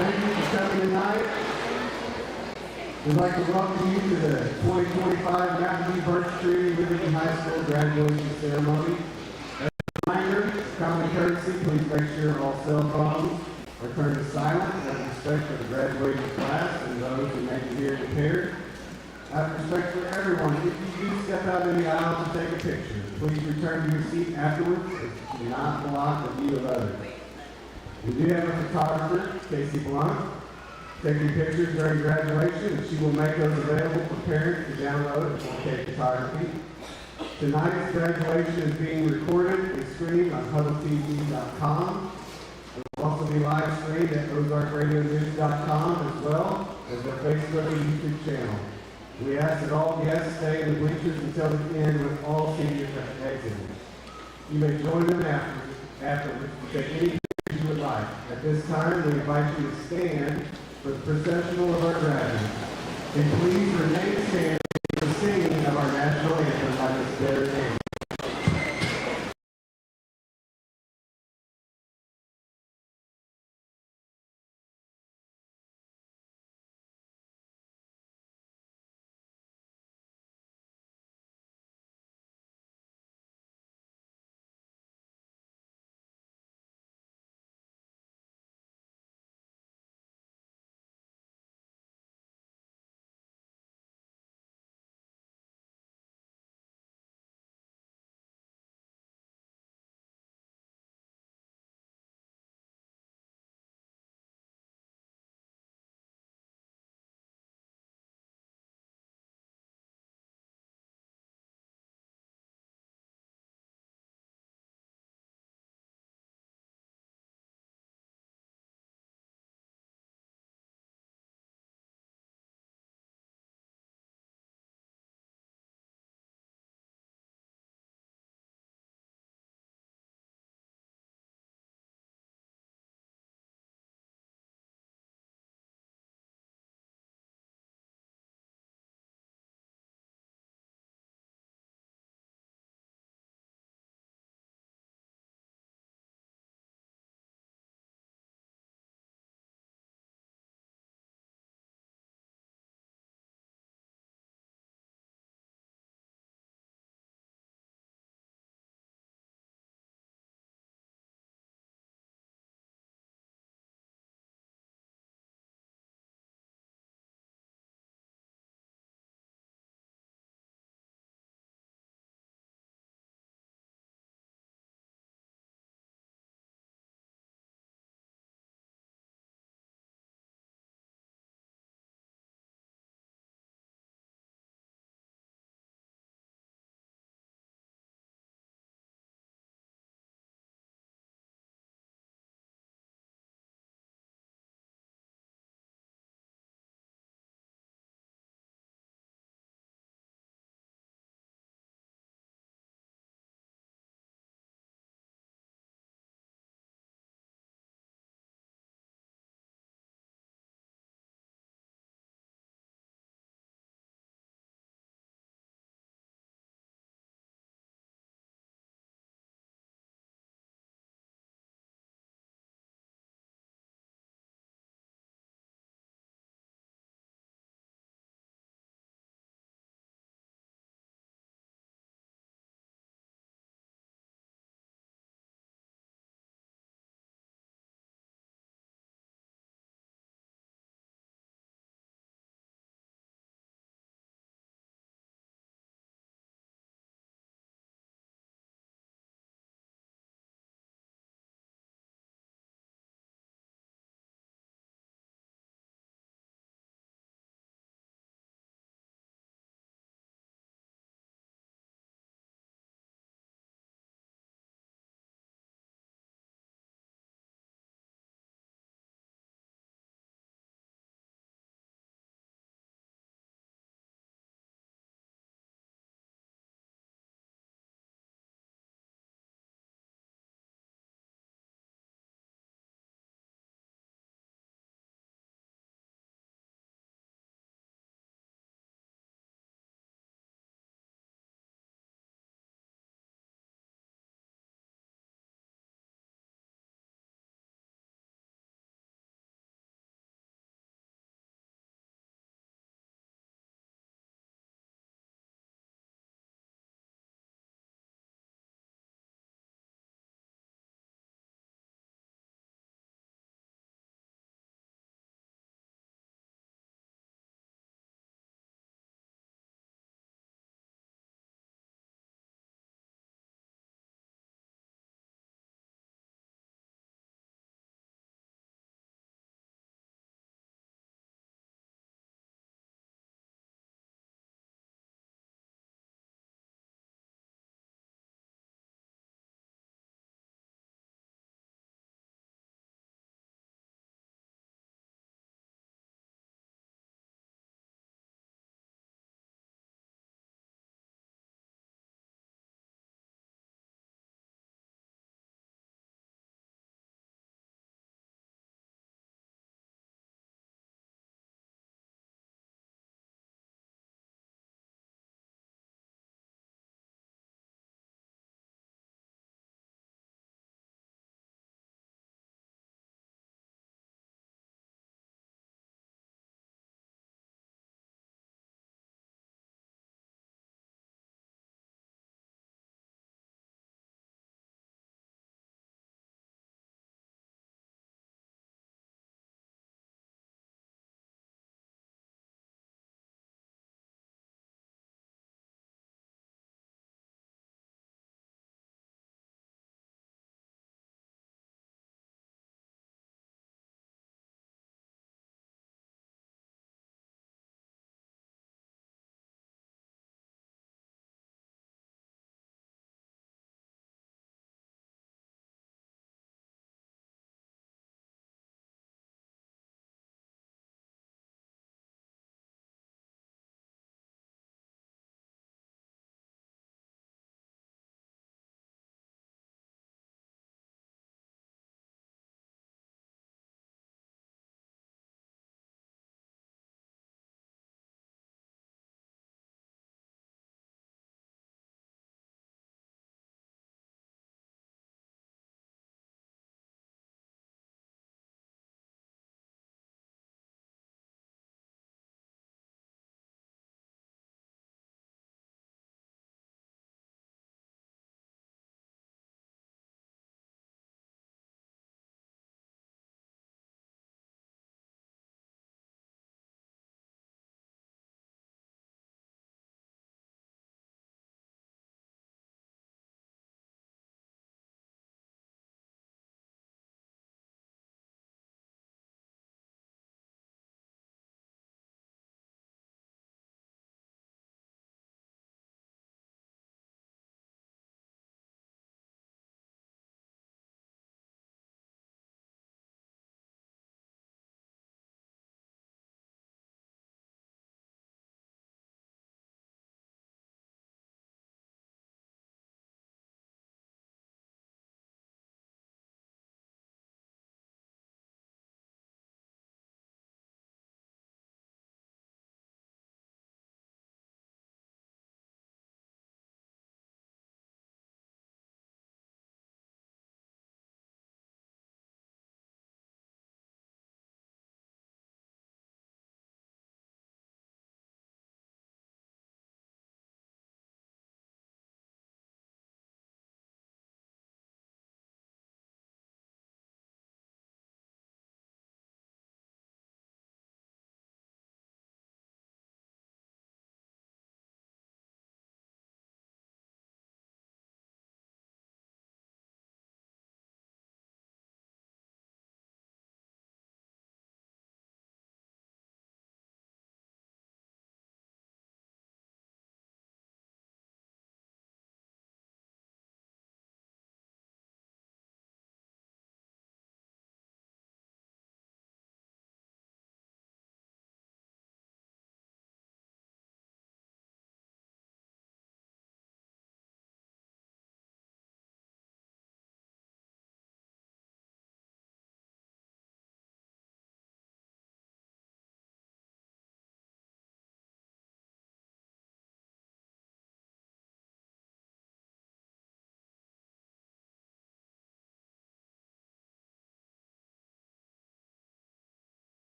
Thank you for coming tonight. We'd like to welcome you to the 2025 Mountain View Birch Tree Liberty High School graduation ceremony. As a reminder, common courtesy, please make sure all cell phones are turned to silent out of respect for the graduating class and those who may be here prepared. Out of respect for everyone, if you do step out in the aisle to take a picture, please return to your seat afterwards. It do not block the view of others. We do have a photographer, Casey Blunt, taking pictures during graduation, and she will make those available for parents to download at 4K Photography. Tonight's graduation is being recorded and streamed on HuddleTV.com. It will also be live streamed at OzarkRadioNews.com as well as our Facebook and YouTube channel. We ask that all guests stay in the bleachers until the end with all seniors exiting. You may join them afterwards to take any pictures you would like. At this time, we invite you to stand for the processional of our graduates. And please remain standing for the singing of our national anthem by Ms. Derek.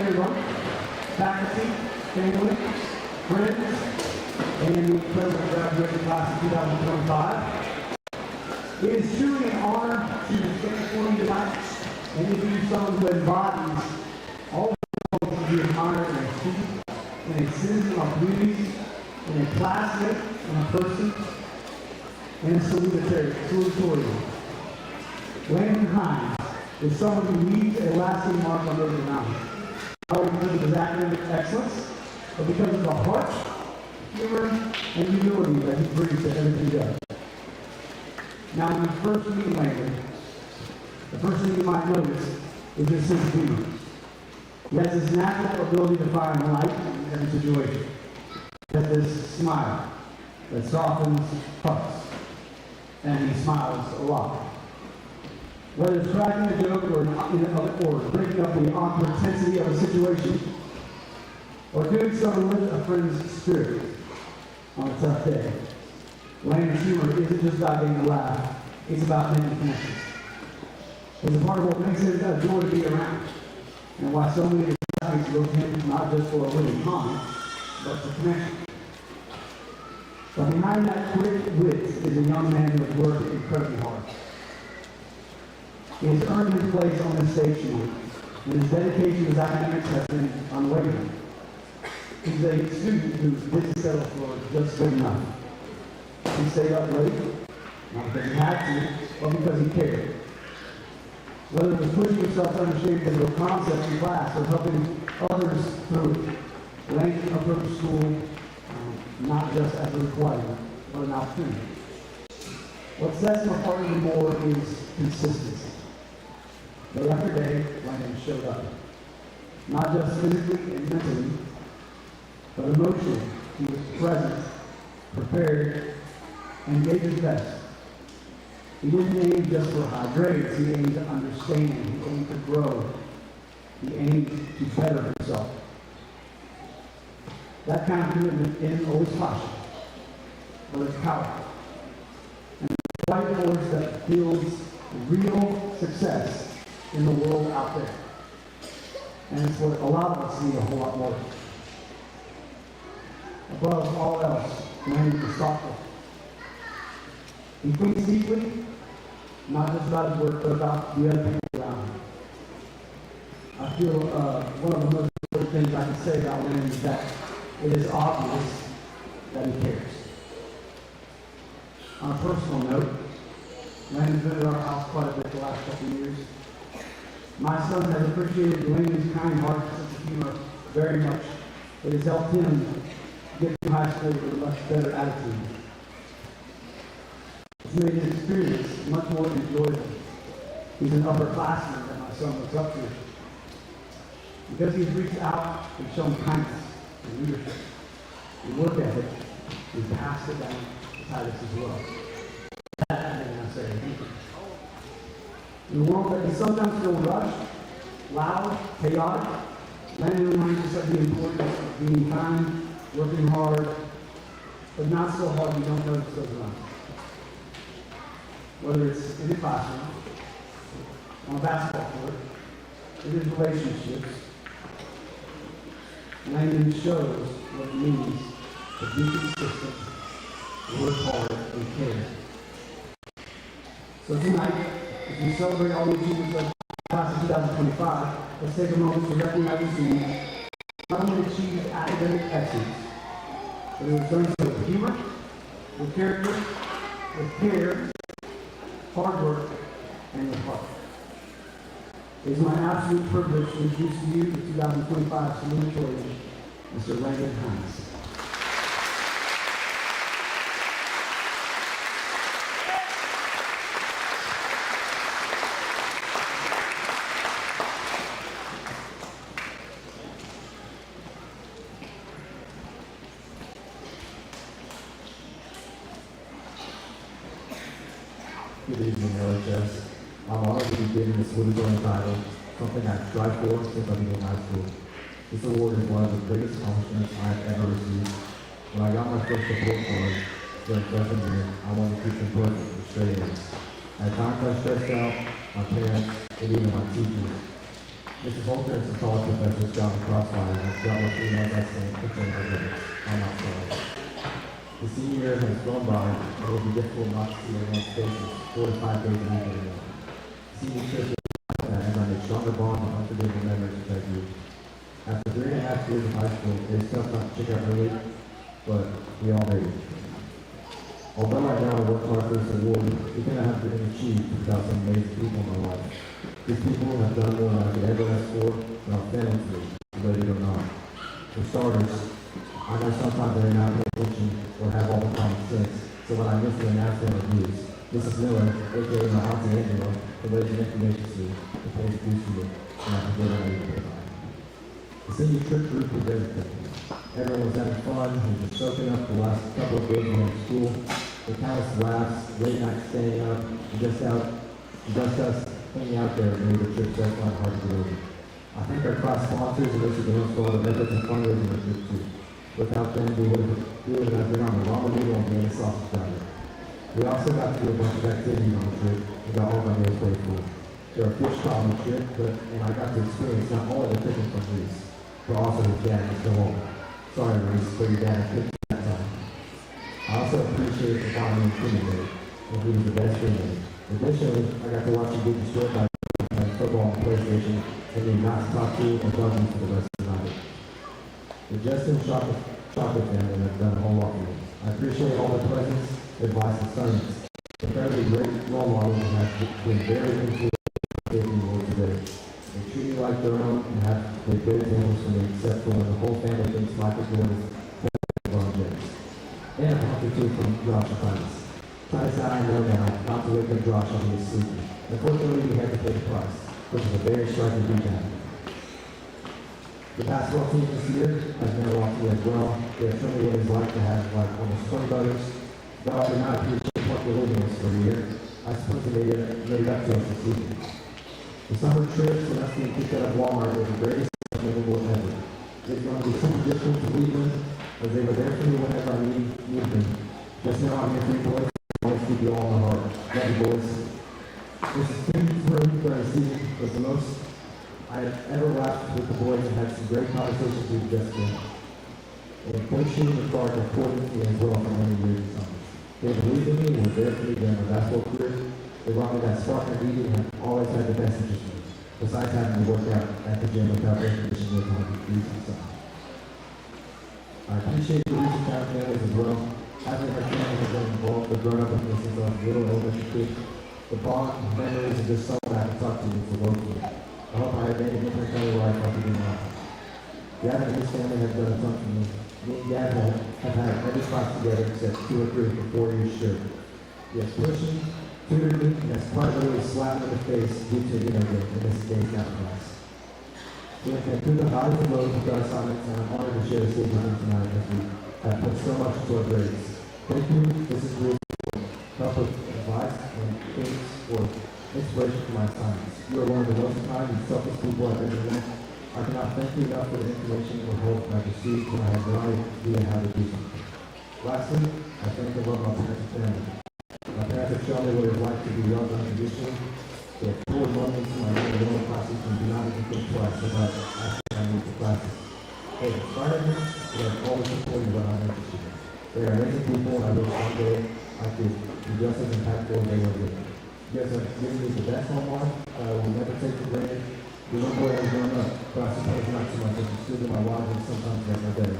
everyone, faculty, family, friends, and the present graduating class of 2025. It is truly an honor to stand before you tonight and introduce someone who embodies all the roles to be admired in a student, in a citizen of communities, in a classmate, in a person, and a salutatorian. Landon Hines is someone who leaves a lasting mark on Rosary Mountain, not only because of his academic excellence, but because of the heart, humor, and humility that he brings to everything he does. Now, when you first meet Landon, the first thing you might notice is his sense of humor. He has this natural ability to find light in every situation. He has this smile that softens hearts, and he smiles a lot. Whether it's cracking a joke or breaking up the awkward intensity of a situation, or doing so to lift a friend's spirit on a tough day, Landon's humor isn't just about getting a laugh, it's about making connections. It's a part of what makes it a joy to be around, and why so many guys go to him not just for a witty comment, but for connection. But behind that quick wit is a young man who has worked incredibly hard. He has earned his place on this stage tonight, and his dedication to his academics has been unwavering. He's a student who didn't settle for just good enough. He stayed up late, not because he had to, but because he cared. Whether it was pushing himself to understand physical concepts in class or helping others through it, Landon approached school not just as a requirement, but an opportunity. What sets him apart even more is consistency. Day after day, Landon showed up. Not just physically and mentally, but emotionally. He was present, prepared, and gave his best. He didn't aim just for high grades. He aimed to understand. He aimed to grow. He aimed to better himself. That kind of commitment isn't always possible, but it's powerful. And the white force that builds real success in the world out there. And it's what a lot of us need a whole lot more. Above all else, Landon is thoughtful. He thinks deeply, not just about his work, but about the other people around him. I feel one of the most important things I can say about Landon is that it is obvious that he cares. On a personal note, Landon's been at our house quite a bit the last couple of years. My son has appreciated Landon's kind heart and sense of humor very much. It has helped him get to high school with a much better attitude. It's made his experience much more enjoyable. He's an upperclassman that my son looks up to. Because he's reached out and shown kindness and leadership and work ethic, he's passed it down to Titus as well. That I say. In a world that can sometimes feel rushed, loud, chaotic, Landon reminds us of the importance of being kind, working hard, but not so hard you don't notice those around. Whether it's in the classroom, on a basketball court, it is relationships. Landon shows what it means to be consistent, work hard, and care. So tonight, as we celebrate all the achievements of class of 2025, let's take a moment to recognize the students not only achieved academic excellence, but it was done so with humor, with character, with care, hard work, and with heart. It is my absolute privilege to introduce to you the 2025 salutatorian, Mr. Landon Hines. Good evening, LHS. I'm honored to be given this salutatorian title, something I strive for since I began high school. This award is one of the biggest accomplishments I have ever received. When I got my first report card during freshman year, I wanted to keep them perfect and straight A's. At times I stressed out my parents and even my teachers. Mrs. Holter and some college professors got me crossfire and I've got what she knows I stand for change of limits. I'm not sorry. The senior year has gone by, and it will be difficult not to see everyone's faces 4 to 5 days a week anymore. Senior trip is as I make stronger bonds and unforgettable memories with that group. After 3.5 years of high school, it is tough not to check out early, but we all made it. Although right now I work hard for this award, we cannot have been achieved without some amazing people in my life. These people have done more than I could ever ask for, and I'll stand with me, believe it or not. For starters, I know sometimes they're not paying attention or have all the common sense, so when I miss the announcement of news, Mrs. Miller, aka my auntie Angela, relays the information to me, the page dues to me, and I forget what I even put on. The senior trip group was everything. Everyone was having fun, we were soaking up the last couple of days we had school, the countless laughs, late night staying up, and just us hanging out there made the trip so fun hard to get over. I thank our class sponsors and Mr. Jones for all the efforts and fundraising of this too. Without them, we would have been on the wrong meal and being a sausage driver. We also got to do a bunch of activities on the trip and got all of our meals paid for. There were fish caught on the trip, and I got to experience not only the fishing from Reese, but also his dad, Mr. Holmes. Sorry, Reese, but your dad couldn't that time. I also appreciate the time and Timothy, and he was the best roommate. Additionally, I got to watch him get destroyed by playing football on the PlayStation and me not to talk to or bug me for the rest of the night. The Justin Chocolate family have done a whole lot for me. I appreciate all the presents, advice, and sermons. The fairly great role models have been very influential in the world today. They treat me like their own and have been good examples for me, except for when the whole family thinks Michael Jordan is LeBron James. And a punch or two from Josh and Titus. Titus and I know now not to wake up Josh when he is sleeping. Unfortunately, we had to pay the price, which is a very striking beatdown. The basketball team this year has been a lot to as well. They have shown me what it's like to have like almost 20 brothers. Though I did not appreciate what the living was for the year, I suppose they made it up to us this season. The summer trips and us being kicked out of Walmart were the greatest memorable ever. It's going to be super difficult to leave them, as they were there for me whenever I need them. Just know I'm your three boys, I always keep you all in my heart. Love you boys. This is Tim's room during the season was the most I have ever laughed with the boys and had some great conversations with just been. And Coach Sheen and Clark have supported me as well for many years and summers. They believed in me and were there for me during my basketball career. They brought me that spark and lead and have always had the best interest in me, besides having me work out at the gym without air conditioning with 100 degrees and stuff. I appreciate the recent town families as well. Having my family has been involved, they've grown up with me since I was a little elementary kid. The bond, memories, and just someone I can talk to for locally. I hope I have made a difference in your life after being out. Dad and his family have done a ton for me. Me and Dad have had every class together except 2 or 3 for 4 years straight. He has pushed me, tutored me, and has quite literally slapped me in the face due to the interview in this day's math class. We have been through the highs and lows with our assignments, and I'm honored to share this stage with you tonight as we have put so much into our grades. Thank you. This is really help with advice and things for inspiration for my assignments. You are one of the most kind and selfless people I've ever met. I cannot thank you enough for the information or help I received when I had no idea how to do something. Lastly, I thank and love my parents and family. My parents have shown me what it's like to be loved unconditionally. They have poured money into my one classes and do not even think twice about asking I need for classes. They have inspired me and have always supported what I'm interested in. They are amazing people and I wish one day I could be just as impactful as they were with me. You guys have given me the best home life I will never take for granted. The little boy has grown up, but I suppose not so much as it's still in my life and sometimes make my better.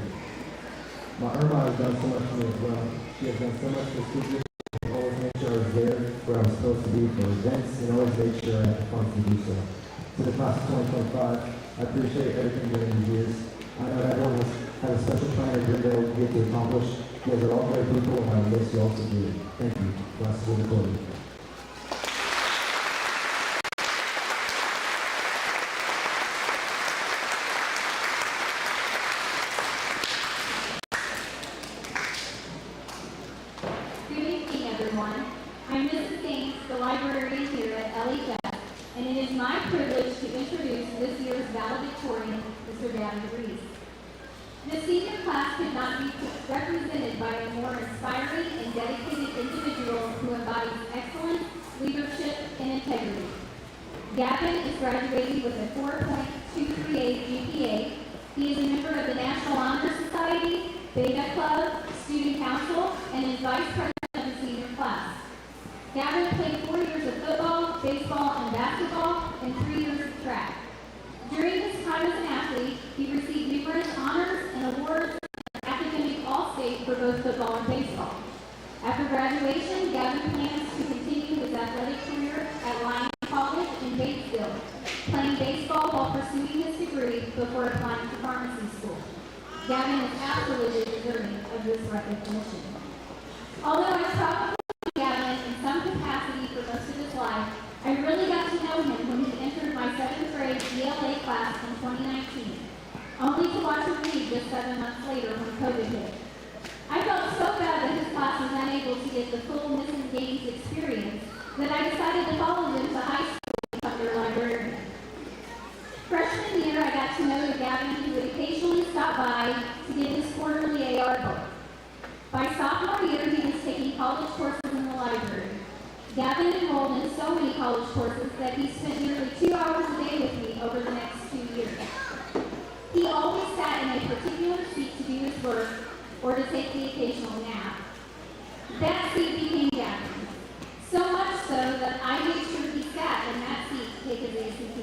My Irma has done so much for me as well. She has done so much for school. Always made sure I was there where I was supposed to be for events and always made sure I had the funds to do so. To the class of 2025, I appreciate everything during these years. I know that everyone has a special plan that they'll get to accomplish. You guys are all great people and I miss you all so dearly. Thank you. Class is recorded. I'm Mrs. Gaines, the librarian here at LHS, and it is my privilege to introduce this year's valedictorian, Mr. Gavin Reese. The senior class could not be represented by a more inspiring and dedicated individual who embodies excellence, leadership, and integrity. Gavin is graduating with a 4.238 GPA. He is a member of the National Honor Society, Beta Club, Student Council, and is vice president of the senior class. Gavin played 4 years of football, baseball, and basketball, and 3 years of track. During his time as an athlete, he received numerous honors and awards and academic All-State for both football and baseball. After graduation, Gavin plans to continue his athletic career at Lyon College in Batesville, playing baseball while pursuing his degree before applying to pharmacy school. Gavin is absolutely deserving of this recognition. Although I probably knew Gavin in some capacity for most of his life, I really got to know him when he entered my 7th grade ELA class in 2019, only to watch him leave just 7 months later when COVID hit. I felt so bad that his class was unable to get the full Missing Games experience that I decided to follow them to high school and become their librarian. Freshman year, I got to know Gavin, who would occasionally stop by to get his quarterly AR book. By sophomore year, he was taking college courses in the library. Gavin enrolled in so many college courses that he spent nearly 2 hours a day with me over the next 2 years. He always sat in a particular seat to do his work or to take the occasional nap. That seat became Gavin's, so much so that I made sure he sat in that seat to take his ACT.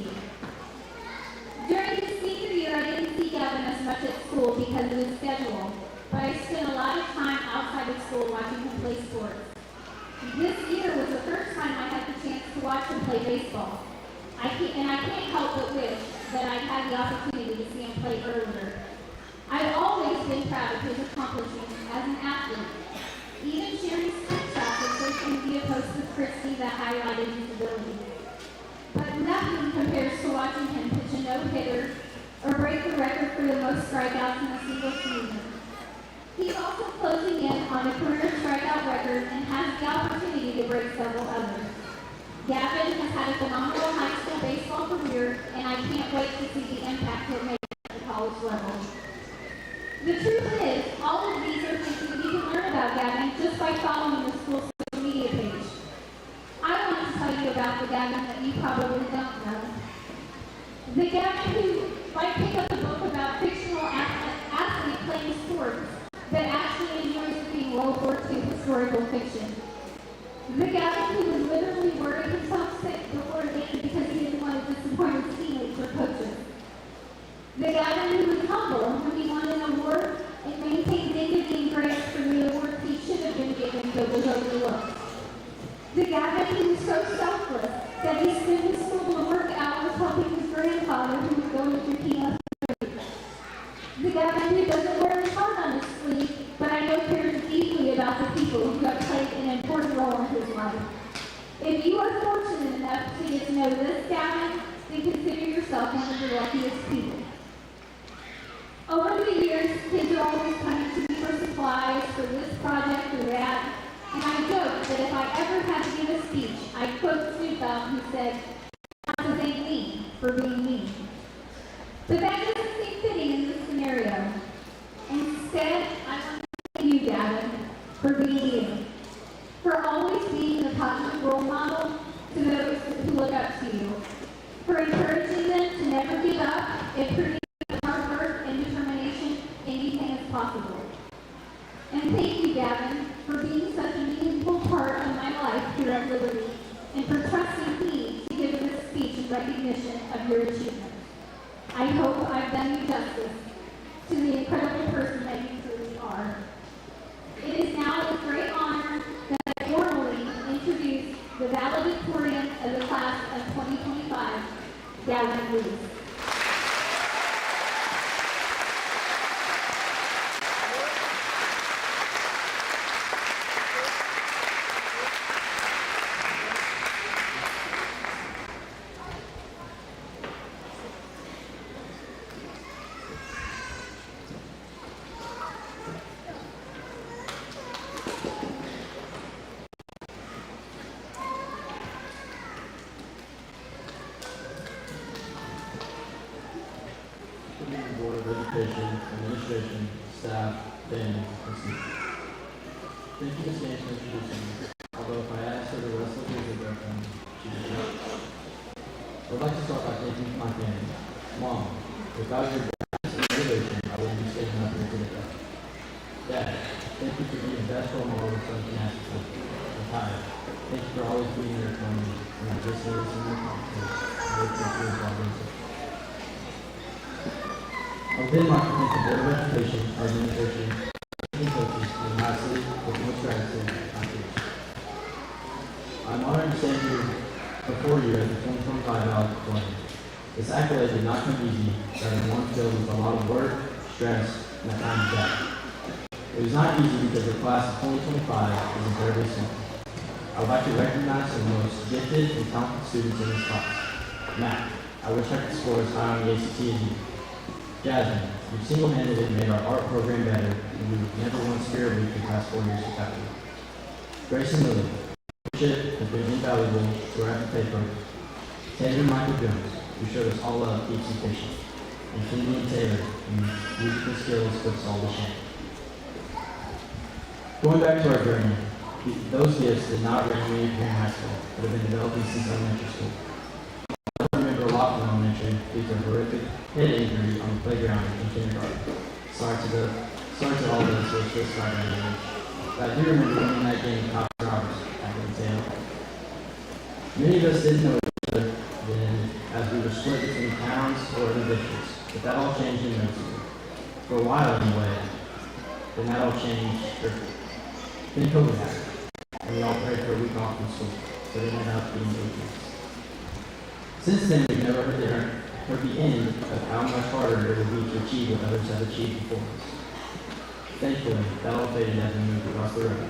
During his senior year, I didn't see Gavin as much at school because of his schedule, but I spent a lot of time outside of school watching him play sports. This year was the first time I had the chance to watch him play baseball. I can't help but wish that I'd had the opportunity to see him play earlier. I've always been proud of his accomplishments as an athlete, even sharing screenshots of social media posts with Christy that highlighted his ability. But nothing compares to watching him pitch a no-hitter or break the record for the most strikeouts in a single season. He's also closing in on a career strikeout record and has the opportunity to break several others. Gavin has had a phenomenal high school baseball career, and I can't wait to see the impact he'll make at the college level. The truth is, all of these are things that you can learn about Gavin just by following the school's social media page. I want to tell you about the Gavin that you probably don't know. The Gavin who might pick up a book about fictional athlete playing sports that actually enjoys reading World War II historical fiction. The Gavin who was literally worried himself sick before a game because he didn't want to disappoint his teammates or coaches. The Gavin who was humble when he won an award and maintained dignity and grace for the awards he should have been given but was overlooked. The Gavin who was so selfless that he spent his school and work hours helping his grandfather who was going through chemotherapy. The Gavin who doesn't wear his heart on his sleeve, but I know cares deeply about the people who have played an important role in his life. If you are fortunate enough to get to know this Gavin, then consider yourself one of the luckiest people. Over the years, kids are always coming to me for supplies for this project or that, and I joke that if I ever had to give a speech, I'd quote Snoop Dogg who said, "I want to thank me for being me." But that doesn't seem fitting in this scenario. Instead, I want to thank you, Gavin, for being you, for always being a positive role model to those who look up to you, for encouraging them to never give up and proving with hard work and determination anything is possible. And thank you, Gavin, for being such a meaningful part of my life here at Liberty, and for trusting me to give this speech in recognition of your achievements. I hope I've done you justice to the incredible person that you truly are. It is now with great honor that I formally introduce the valedictorian of the class of 2025, Gavin Reese. Board of Education, Administration, staff, family, and students. Thank you, Ms. Gaines, for introducing me. Although if I asked her the rest of the visit with them, she did not. like to start by thanking my family. Mom, without your guidance and motivation, I wouldn't be standing up here today. Dad, thank you for being the best role model son can ask for. And Ty, thank you for always being there for me when I just needed some confidence and looked at you as well. I've been my commitment to Board of Education, our administration, and coaches, and lastly, with much gratitude, my teachers. I'm honored to stand here before you at the 2025 valedictorian. This accolade did not come easy, but it was one filled with a lot of work, stress, and at times death. It was not easy because the class of 2025 is incredibly small. I would like to recognize some of the most gifted and talented students in this class. Matt, I wish I could score as high on the ACT as you. Jasmine, you single-handedly made our art program better, and we never won Spirit Week the past 4 years without you. Grace and Lily, leadership has been invaluable to our FFA program. Taylor and Michael Jones, who showed us all love, keeps you patient. And Cindy and Taylor, whose musical skills put us all to shame. Going back to our journey, those gifts did not originate here in high school, but have been developing since elementary school. I remember a lot from elementary due to a horrific head injury on the playground in kindergarten. Sorry to all those who are still struggling with it. But I do remember winning that game Cops and Robbers back in the tail. Many of us didn't know each other then as we were split between towns or other districts, but that all changed in no time. For a while anyway, then that all changed. Then COVID happened, and we all prayed for a week off from school, but it ended up being 8 weeks. Since then, we've never heard the end of how much harder it would be to achieve what others have achieved before us. Thankfully, that all faded as we moved across the river.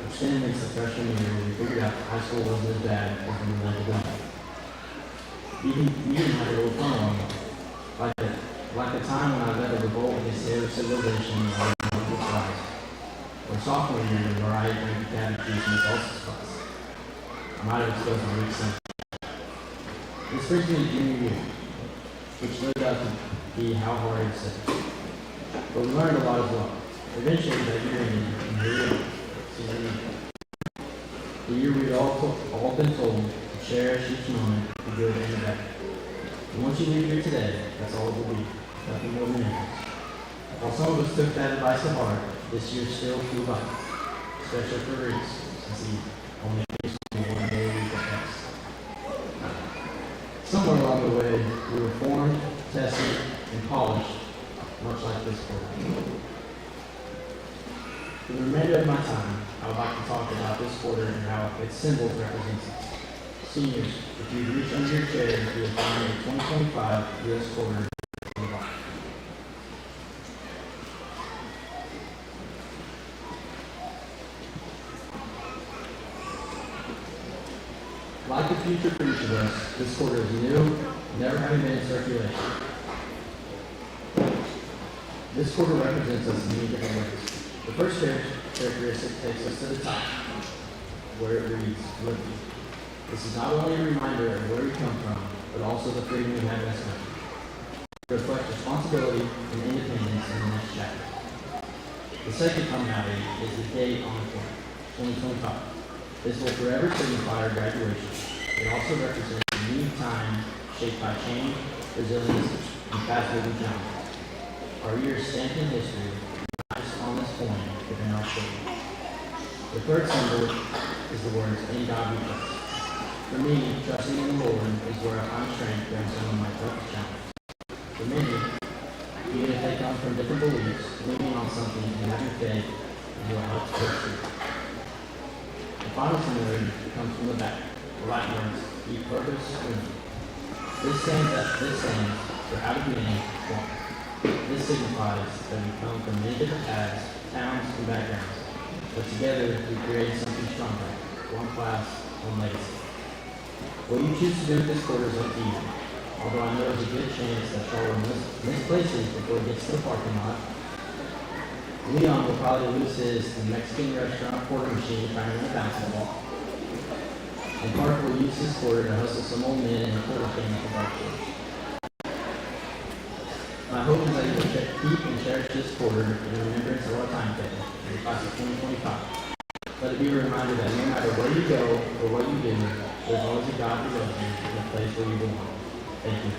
Extending into freshman year, we figured out high school wasn't as bad as we were led to believe. We even had a little fun along the way. Like the time when I led a revolt against the other civilization in our local class, or sophomore year where I drank catechies in the Tulsa class. I might have exposed my weak side. This brings me to junior year, which turned out to be how hard it's been. But we learned a lot as well. Eventually, that year ended, and here we are, senior year. The year we'd all been told to cherish each moment for good and bad. And once you leave here today, that's all it will be, nothing more than memories. While some of us took that advice to heart, this year still flew by, especially for Reese, since he only finished school 1 day a week at best. Somewhere along the way, we were formed, tested, and polished, much like this program. For the remainder of my time, I would like to talk about this quarter and how its symbols represent us. Seniors, if you reach under your chair, you will find the 2025 U.S. quarter on the bottom. Like the future for each of us, this quarter is new, never having been in circulation. This quarter represents us in many different ways. The first characteristic takes us to the top, where it reads, Liberty. This is not only a reminder of where we come from, but also the freedom we have in this country. It reflects responsibility and independence in the next chapter. The second commonality is the date on the corner, 2025. This will forever signify our graduation. It also represents a new time shaped by change, resilience, and fast-moving challenges. Our year is stamped in history, not just on this point, but in our story. The third symbol is the words, "In God we trust." For me, trusting in the Lord is where I find strength during some of my toughest challenges. For many, even if they come from different beliefs, leaning on something and having faith will help to pursue. The final similarity comes from the back. The Latin words, "E purpose unum." This stands for out of being one. This signifies that we come from many different paths, towns, and backgrounds, but together we create something stronger. One class, one legacy. What you choose to do with this quarter is up to you. Although I know there's a good chance that Shaw will misplace it before it gets to the parking lot. Leon will probably lose his Mexican restaurant quarter machine trying to win a bouncing ball. And Parker will use his quarter to hustle some old men in a quarter game at the bar. My hope is that you will keep and cherish this quarter in remembrance of our time table, in the class of 2025. Let it be a reminder that no matter where you go or what you do, there's always a God who loves you and a place where you belong. Thank you.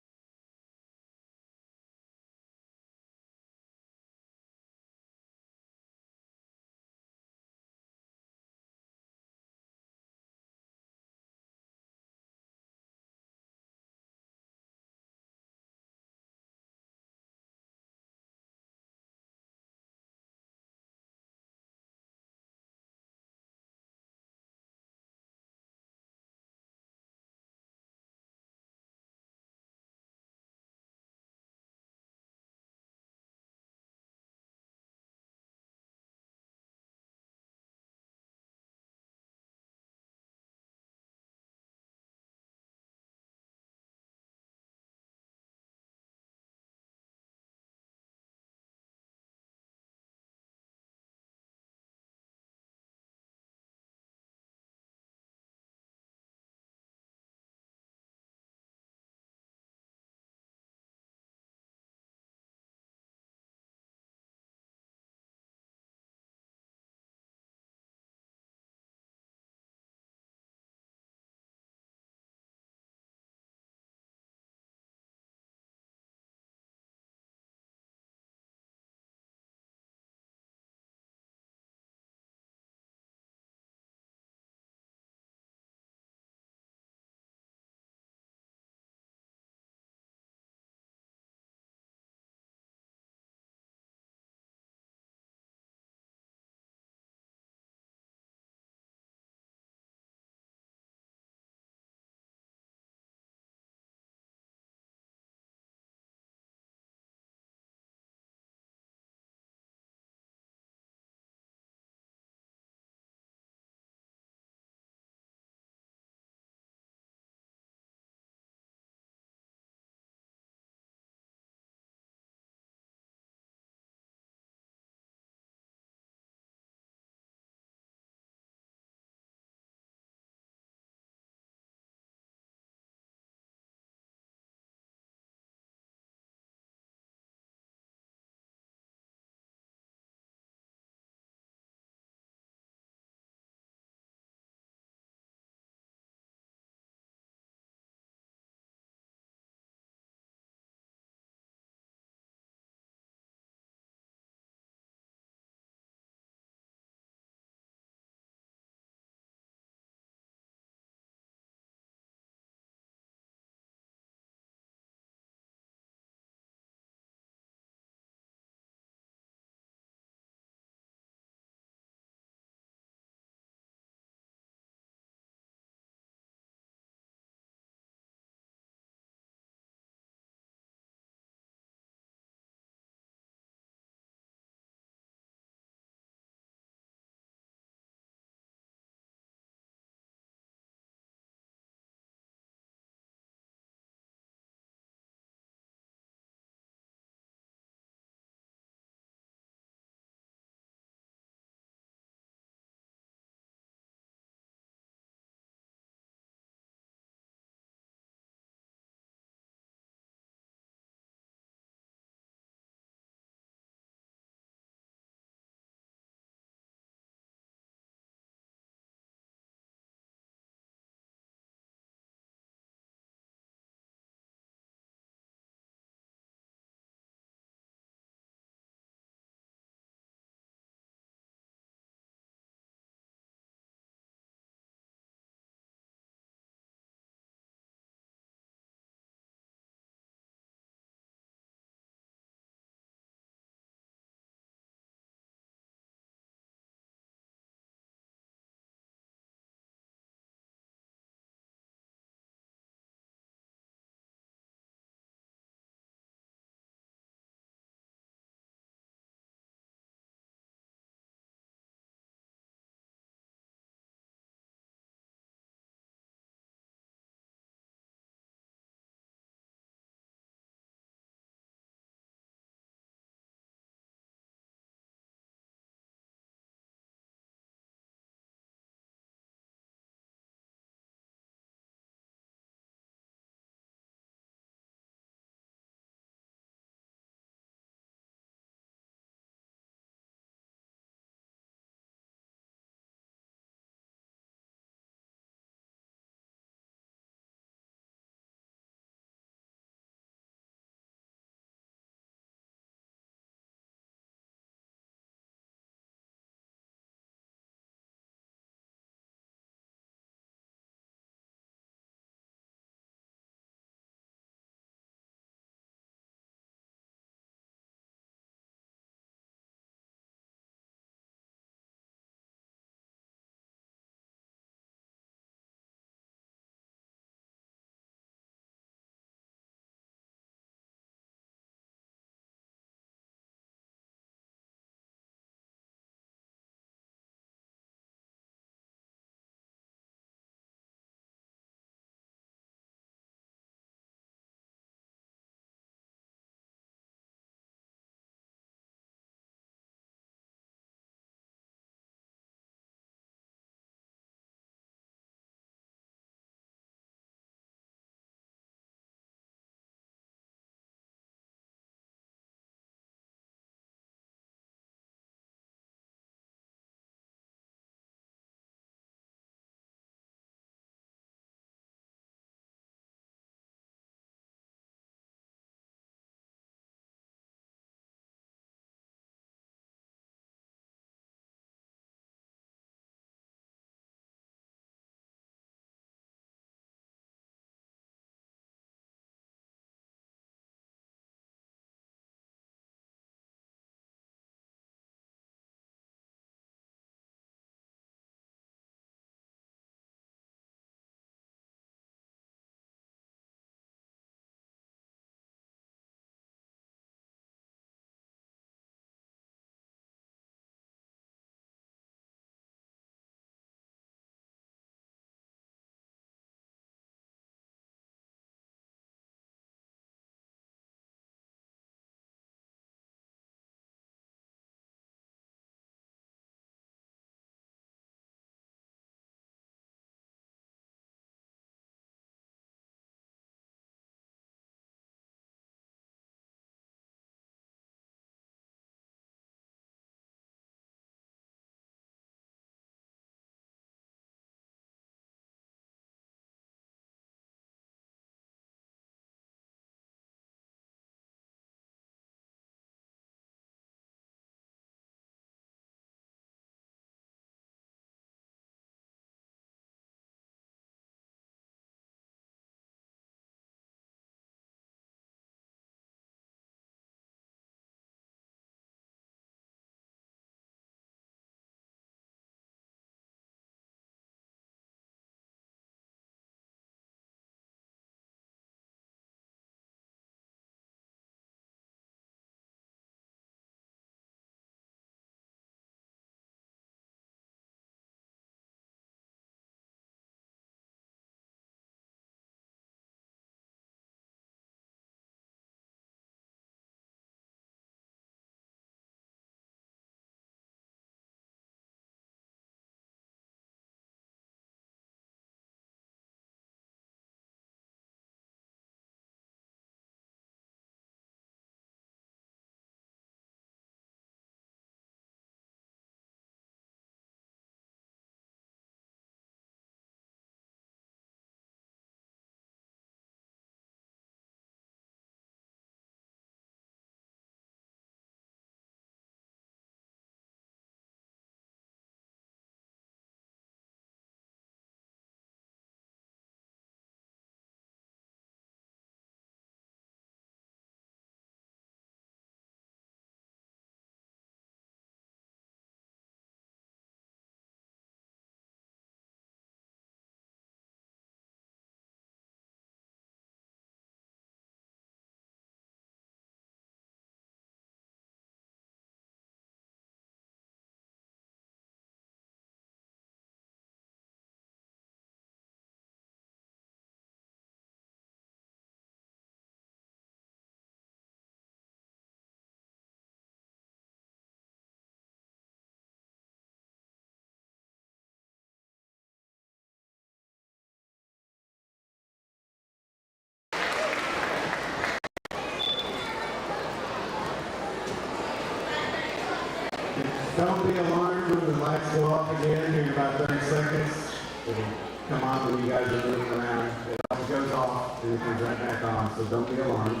Don't be alarmed when the lights go off again here in about 30 seconds. It'll come on when you guys are moving around. It always goes off and it comes right back on, so don't be alarmed.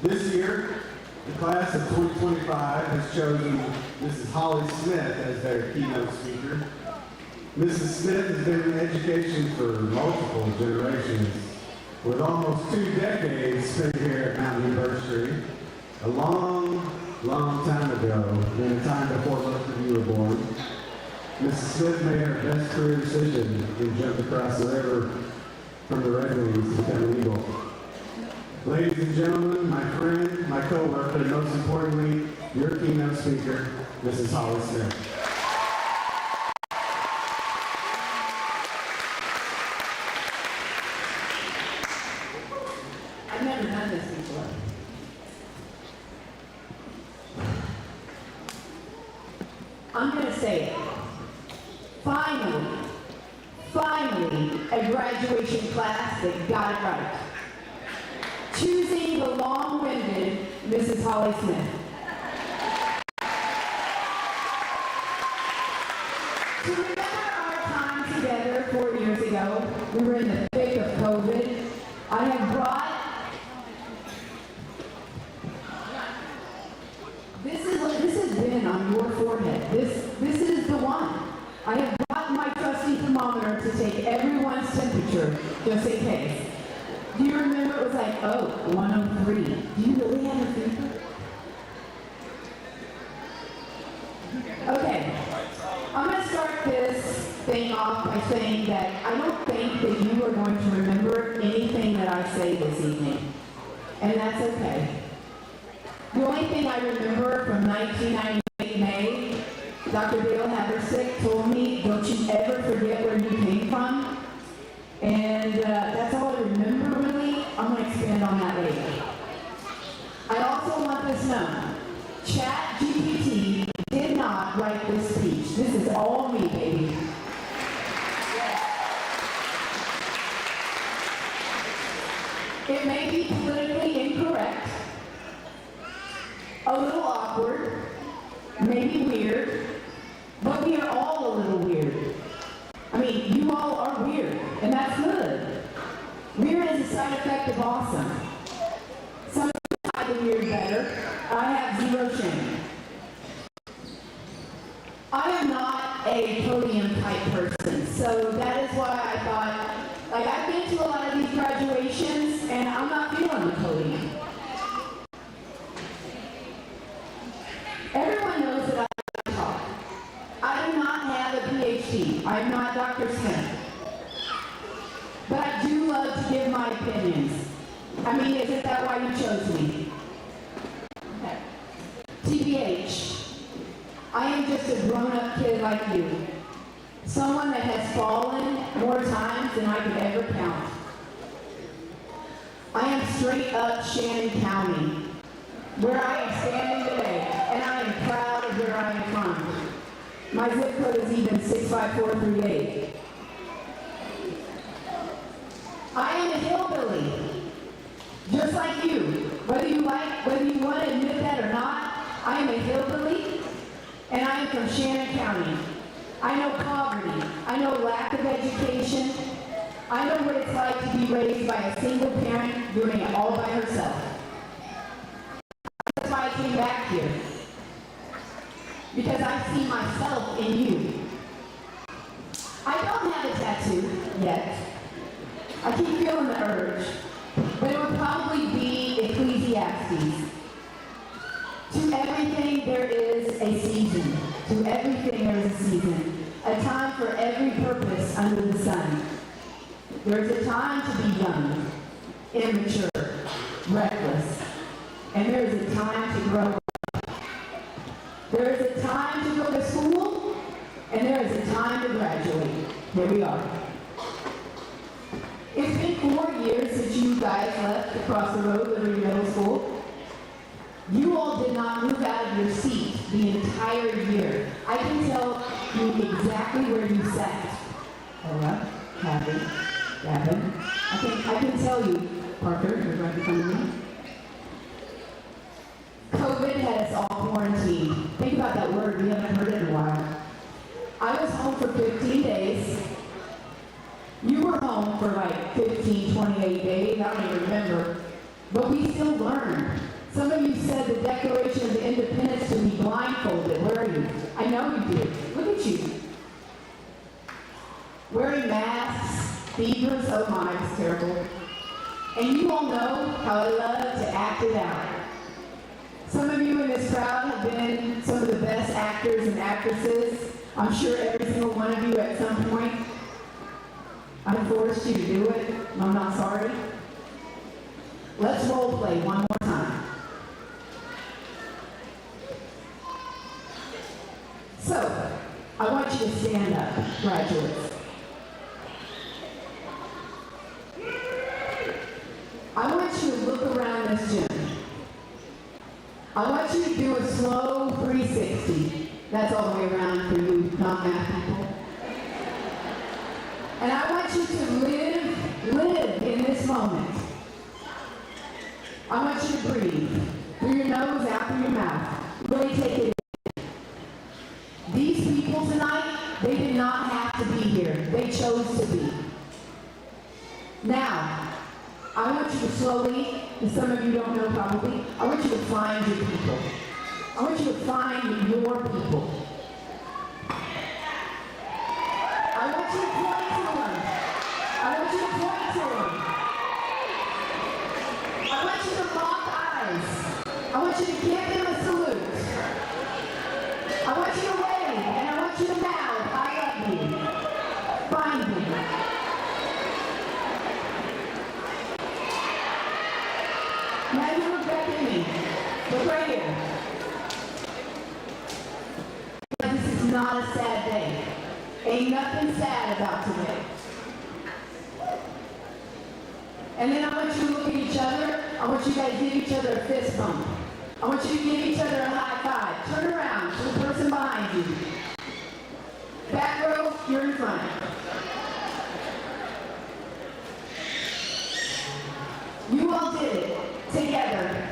This year, the class of 2025 has chosen Mrs. Holly Smith as their keynote speaker. Mrs. Smith has been in education for multiple generations, with almost 2 decades spent here at Mount University. A long time ago, in a time before most of you were born, Mrs. Smith made her best career decision and jumped across the river from the Red Wings to become an Eagle. Ladies and gentlemen, my friend, my co-worker, and most importantly, your keynote speaker, Mrs. Holly Smith. I've never done this before. I'm going to say it. Finally, a graduation class that got it right. Choosing the long-winded Mrs. Holly Smith. To remember our time together 4 years ago, we were in the thick of COVID. I have brought this has been on your forehead. This is the one. I have brought my trusty thermometer to take everyone's temperature, just in case. Do you remember it was like, oh, 103. Do you really have a fever? Okay. I'm going to start this thing off by saying that I don't think that you are going to remember anything that I say this evening. And that's okay. The only thing I remember from 1998 May, Dr. Dale Haberstick told me, don't you ever forget where you came from. And that's all I remember really. I'm going to expand on that later. I also want this known. ChatGPT did not write this speech. This is all me, baby. It may be politically incorrect, a little awkward, maybe weird, but we are all a little weird. I mean, you all are weird, and that's good. Weird is a side effect of awesome. Some people like the weird better. I have zero shame. I am not a podium type person, so that is why I thought, like, I've been to a lot of these graduations, and I'm not feeling the podium. Everyone knows that I talk. I do not have a PhD. I'm not Dr. Smith. But I do love to give my opinions. I mean, isn't that why you chose me? Okay. TBH, I am just a grown-up kid like you. Someone that has fallen more times than I could ever count. I am straight up Shannon County, where I am standing today, and I am proud of where I am from. My zip code is even 65438. I am a hillbilly, just like you. Whether you want to admit that or not, I am a hillbilly, and I am from Shannon County. I know poverty. I know lack of education. I know what it's like to be raised by a single parent doing it all by herself. That's why I came back here. Because I see myself in you. I don't have a tattoo yet. I keep feeling the urge. But it would probably be Ecclesiastes. To everything there is a season. To everything there is a season. A time for every purpose under the sun. There is a time to be young, immature, reckless. And there is a time to grow up. There is a time to go to school, and there is a time to graduate. Here we are. It's been 4 years since you guys left across the road, Liberty Middle School. You all did not move out of your seat the entire year. I can tell you exactly where you sat. Laura, Kathy, Gavin. I can tell you, Parker, you're right in front of me. COVID had us all quarantined. Think home for 15 days. You were home for like 15, 28 days, I don't even remember. But we still learned. Some of you said the Declaration of Independence to be blindfolded. Where are you? I know you did. Look at you. Wearing masks, fevers, oh my, it's terrible. And you all know how I love to act it out. Some of you in this crowd have been some of the best actors and actresses. I'm sure every single one of you at some point. I forced you to do it. I'm not sorry. Let's role play one more time. So, I want you to stand up, graduates. I want you to look around this gym. I want you to do a slow 360. That's all the way around for you non-math people. And I want you to live in this moment. I want you to breathe through your nose, out through your mouth. Really take it in. These people tonight, they did not have to be here. They chose to be. Now, I want you to slowly, and some of you don't know probably, I want you to find your people. I want you to find your people. I want you to point to them. I want you to point to them. I want you to lock eyes. I want you to give them a salute. I want you to wave, and I want you to bow. I love you. Find them. Now you look back at me. Look right here. This is not a sad day. Ain't nothing sad about today. And then I want you to look at each other. I want you guys to give each other a fist bump. I want you to give each other a high five. Turn around to the person behind you. Back row, you're in front. You all did it together.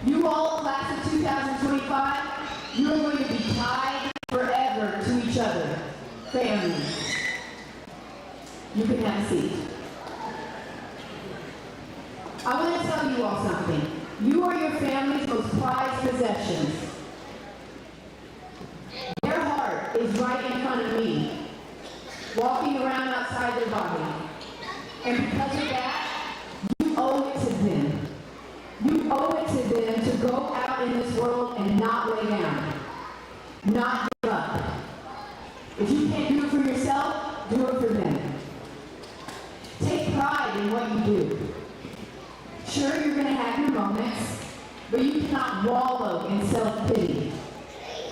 You all, class of 2025, you are going to be tied forever to each other. Family. You can have a seat. I want to tell you all something. You are your family's most prized possessions. Their heart is right in front of me, walking around outside their body. And because of that, you owe it to them. You owe it to them to go out in this world and not lay down. Not give up. If you can't do it for yourself, do it for them. Take pride in what you do. Sure, you're going to have your moments, but you cannot wallow in self-pity.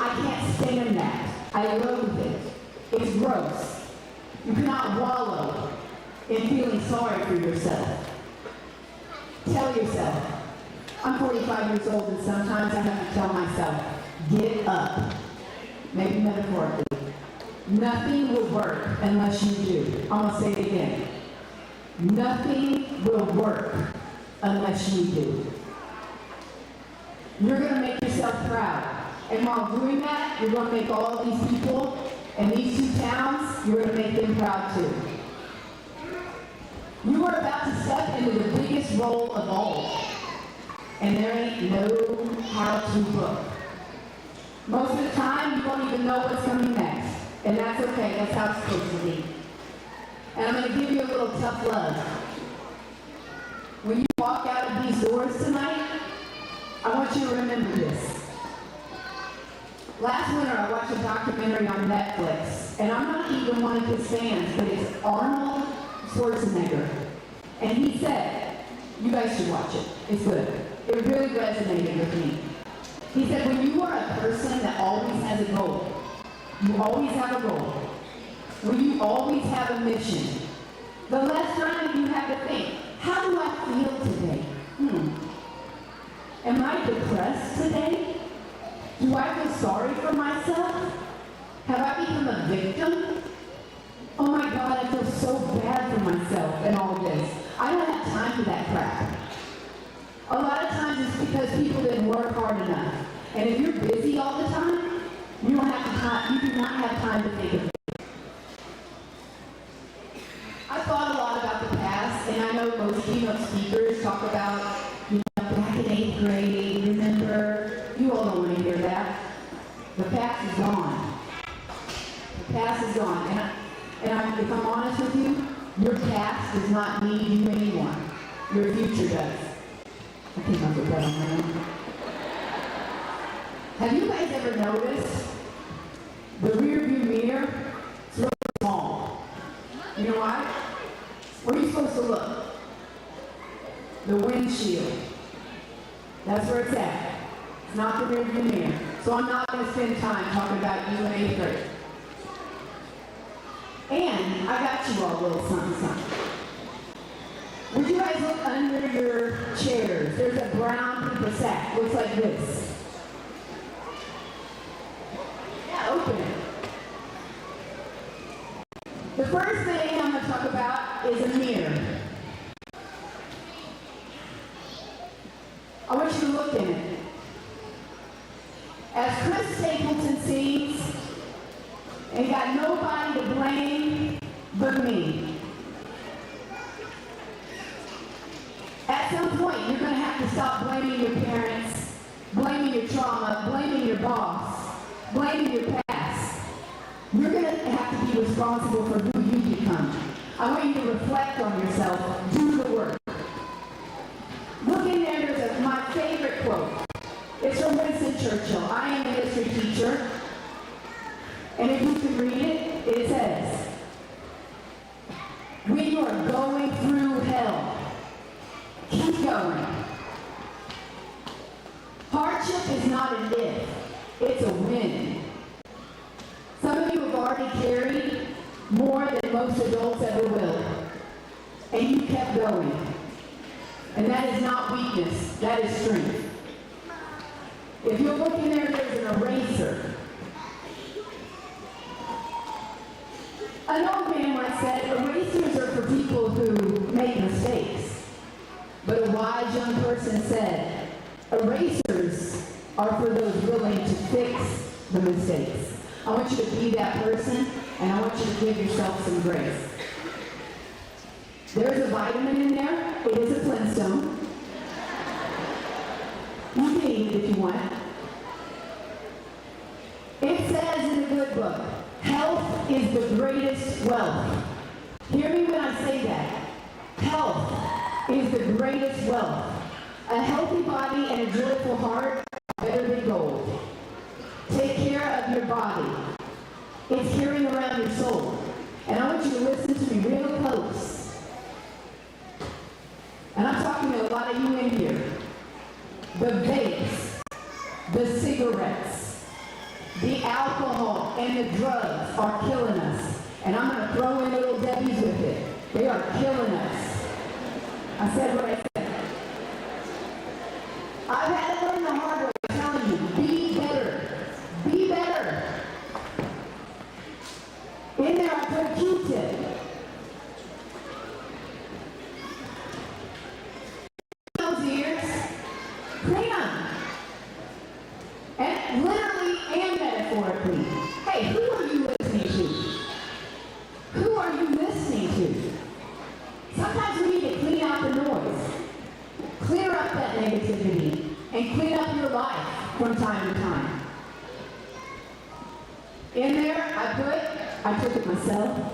I can't stand that. I loathe it. It's gross. You cannot wallow in feeling sorry for yourself. Tell yourself, I'm 45 years old and sometimes I have to tell myself, get up. Maybe metaphorically. Nothing will work unless you do. I'm going to say it again. Nothing will work unless you do. You're going to make yourself proud. And while doing that, you're going to make all these people and these two towns, you're going to make them proud too. You are about to step into the biggest role of all. And there ain't no how-to book. Most of the time, you won't even know what's coming next. And that's okay, that's how it's supposed to be. And I'm going to give you a little tough love. When you walk out of these doors tonight, I want you to remember this. Last winter, I watched a documentary on Netflix, and I'm not even one of his fans, but it's Arnold Schwarzenegger. And he said, you guys should watch it. It's good. It really resonated with me. He said, when you are a person that always has a goal, you always have a goal, when you always have a mission, the less time you have to think, how do I feel today? Am I depressed today? Do I feel sorry for myself? Have I become a victim? Oh my God, I feel so bad for myself and all this. I don't have time for that crap. A lot of times it's because people didn't work hard enough. And if you're busy all the time, you do not have time to think of it. if I'm honest with you, your past does not need you anymore. Your future does. I came up with that on my own. Have you guys ever noticed the rear view mirror? It's really small. You know why? Where are you supposed to look? The windshield. That's where it's at. It's not the rear view mirror. So I'm not going to spend time talking about you in 8th grade. And I got you all a little something, something. Would you guys look under your chairs? There's a brown paper sack. Looks like this. Yeah, open it. The first thing I'm going to talk about is a mirror. I want you to look in it. As Chris Stapleton sings, ain't got nobody to blame but me. At some point, you're going to have to stop blaming your parents, blaming your trauma, blaming your boss, blaming your past. You're going to have to be responsible for who you become. I want you to reflect on yourself, do the work. Look in there, there's my favorite quote. It's from Winston Churchill. I am a history teacher. And if you can read it, it says, when you are going through hell, keep going. Hardship is not an if, it's a win. Some of you have already carried more than most adults ever will. And you kept going. And that is not weakness, that is strength. If you look in there, there's an eraser. An old man once said, erasers are for people who make mistakes. But a wise young person said, erasers are for those willing to fix the mistakes. I want you to be that person, and I want you to give yourself some grace. There's a vitamin in there. It is a Flintstone. You can eat it if you want. It says in the good book, health is the greatest wealth. Hear me when I say that. Health is the greatest wealth. A healthy body and a joyful heart are better than gold. Take care of your body. It's carrying around your soul. And I want you to listen to me real close. And I'm talking to a lot of you in here. The vapes, the cigarettes, the alcohol, and the drugs are killing us. And I'm going to throw in little Debbie's with it. They are killing us. I said what I said. I've had to learn the hard way. I'm telling you, be better. Be better. In there I put a Q-tip. Those ears, clean them. And literally and metaphorically. Hey, who are you listening to? Who are you listening to? Sometimes we need to clean out the noise. Clear up that negativity and clean up your life from time to time. In there, I took it myself.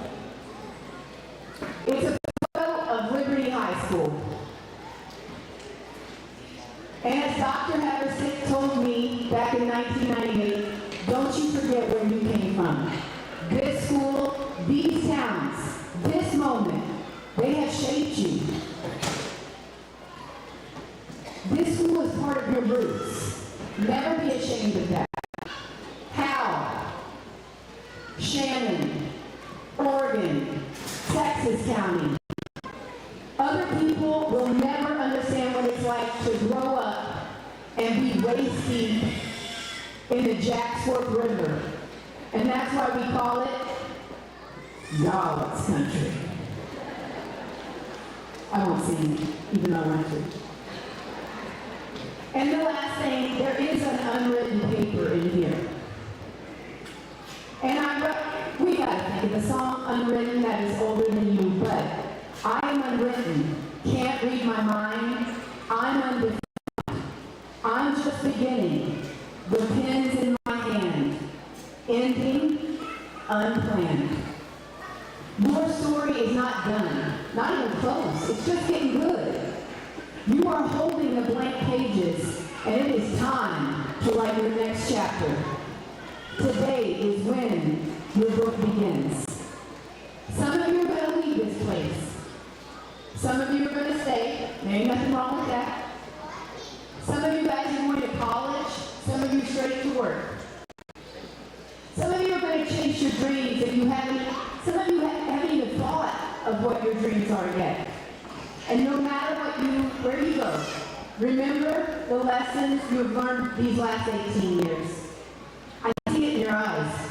It's a photo of Liberty High School. And as Dr. Haversick told me back in 1998, don't you forget where you came from. This school, these towns, this moment, they have shaped you. This school is part of your roots. Never be ashamed of that. Howell, Shannon, Oregon, Texas County. Other people will never understand what it's like to grow up and be waist deep in the Jacks Fork River. And that's why we call it God's country. I won't sing it, even though I want to. And the last thing, there is an unwritten paper in here. And we gotta think of a song, Unwritten, that is older than you, but I am unwritten. Can't read my mind. I'm undefined. I'm just beginning. The pen's in my hand. Ending, unplanned. Lord, close. It's just getting good. You are holding the blank pages, and it is time to write your next chapter. Today is when your book begins. Some of you are going to leave this place. Some of you are going to stay. There ain't nothing wrong with that. Some of you guys are going to college. Some of you straight to work. Some of you are going to chase your dreams and some of you haven't even thought of what your dreams are yet. And no matter where you go, remember the lessons you've learned these last 18 years. I see it in your eyes.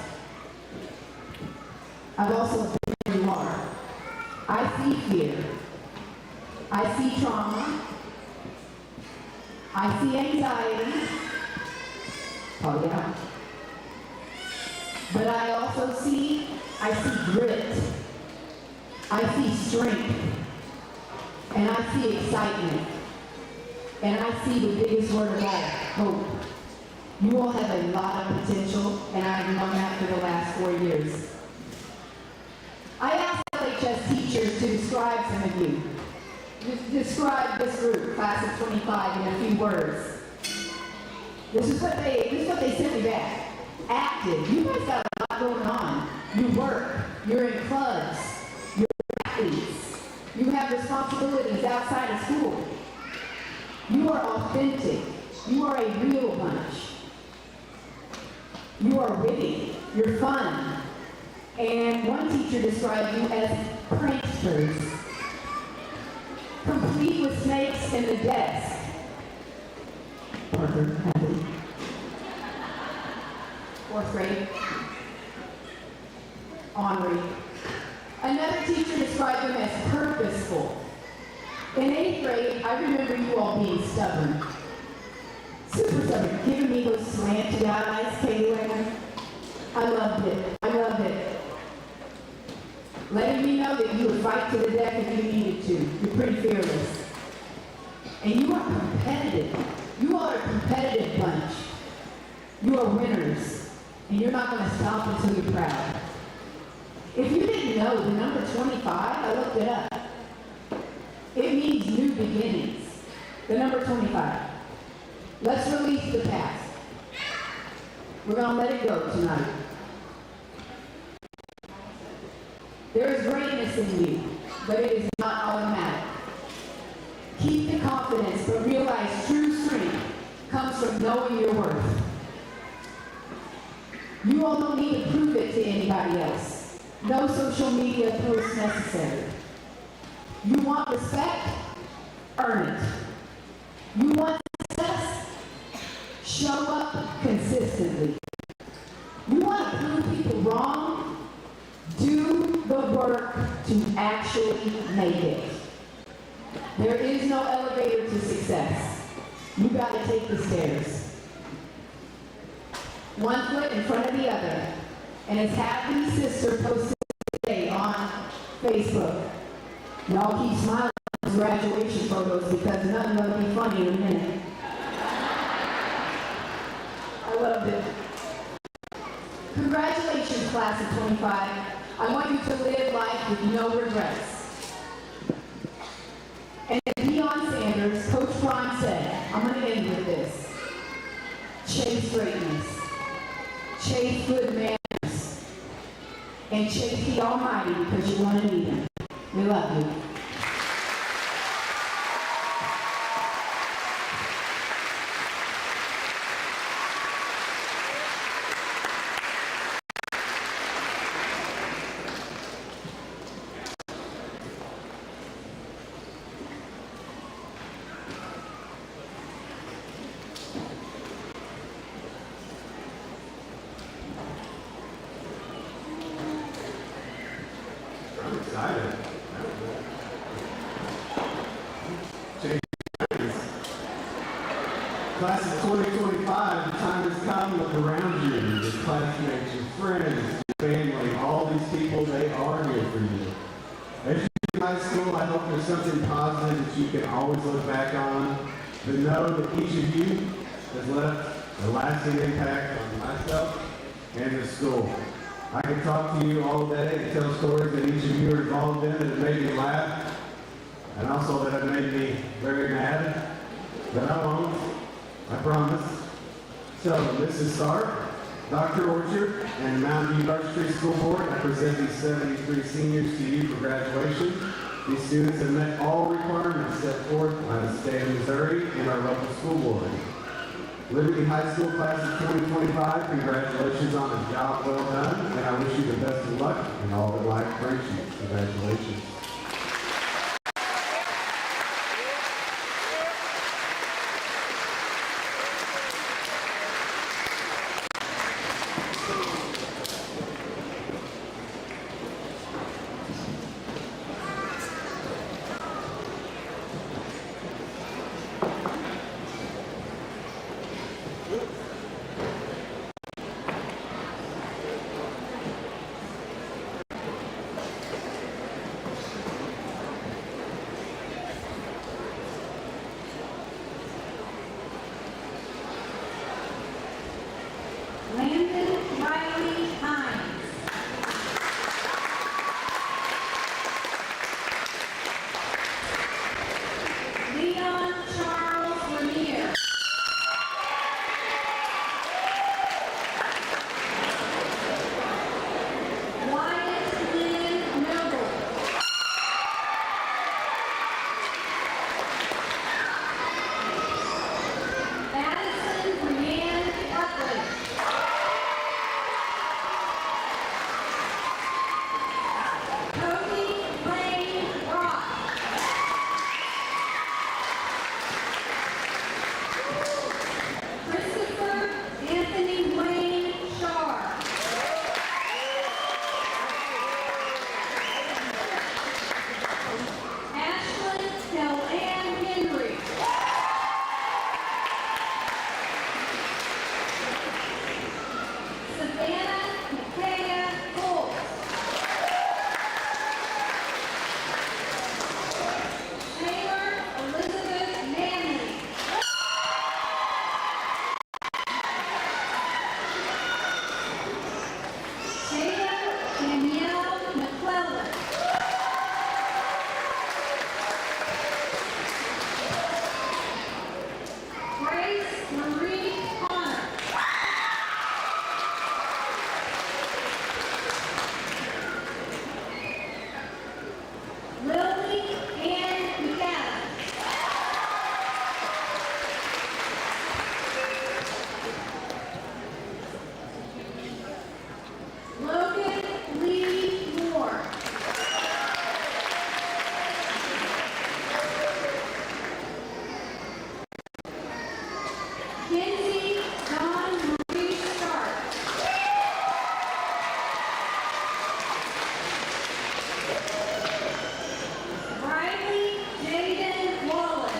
I've also seen where you are. I see fear. I see trauma. I see anxiety. Oh yeah. But I also see grit. I see strength. And I see excitement. And I see the biggest word of all, hope. You all have a lot of potential, and I've known that for the last 4 years. I asked LHS teachers to describe some of you. Describe this group, class of 25, in a few words. This is what they sent me back. Active. You guys got a lot going on. You work. You're in clubs. You're athletes. You have responsibilities outside of school. You are authentic. You are a real bunch. You are witty. You're fun. And one teacher described you as pranksters. Complete with snakes in the desk. Parker, happy. 4th grade. Henri. Another teacher described them as purposeful. In 8th grade, I remember you all being stubborn. Super stubborn, giving me those slanty eyes, Kaylin. I loved it. I loved it. Letting me know that you would fight to the death if you needed to. You're pretty fearless. And you are competitive. You are a competitive bunch. You are winners. And you're not going to stop until you're proud. If you didn't know the number 25, I looked it up. It means new beginnings. The number 25. Let's release the past. We're going to let it go tonight. There is greatness in you, but it is not automatic. Keep the confidence, but realize true strength comes from knowing your worth. You all don't need to prove it to anybody else. No social media posts necessary. You want respect? Earn it. You want success? Show up consistently. You want to prove people wrong? Do the work to actually make it. There is no elevator to success. You got to take the stairs. One foot in front of the other. And as Happy Sister posted today on Facebook, y'all keep smiling at those graduation photos because nothing will be funny in a minute. I loved it. Congratulations, class of 25. I want you to live life with no regrets. And as Deion Sanders, Coach Prime said, I'm going to end with this. Chase greatness. Chase good manners. And chase the Almighty because you want to need Him. We love you. I'm excited. Class of 2025, the time has come. Look around you, your classmates, your friends, your family, all these people, they are here for you. As you in high school, I hope there's something positive that you can always look back on, but know that each of you has left a lasting impact on myself and the school. I could talk to you all day and tell stories that each of you are involved in that have made me laugh, and also that have made me very mad, but I won't, I promise. So, Mrs. Stark, Dr. Orchard, and Mountain View Birch Tree School Board, I present these 73 seniors to you for graduation. These students have met all requirements set forth by the state of Missouri and our local school board. Liberty High School class of 2025, congratulations on a job well done, and I wish you the best of luck in all that life brings you. Congratulations. Landon Riley Hines. Leon Charles Lanier. Wyatt Lynn Noble. Addison Brianne Buckley. Cody Lane Rock. Christopher Anthony Wayne Shar. Ashlyn Delanne Henry. Savannah Micaiah Holt. Taylor Elizabeth Manley. Taylor Danielle McClellan. Grace Marie Connor. Lily Ann McAdams. Logan Lee Moore. Kinsey Dawn Marie Stark. Riley Jaden Wallace.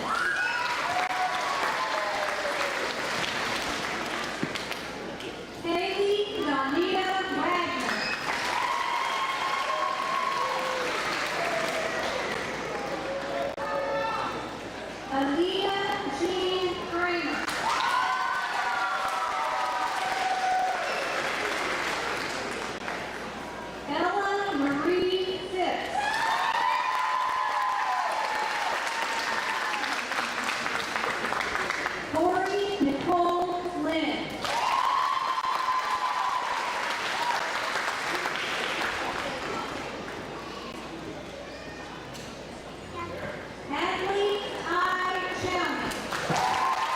Haley Donita Wagner. Aaliyah Jean Kramer. Ella Marie Phipps. Corey Nicole Lynn. Hadley I. Chapman.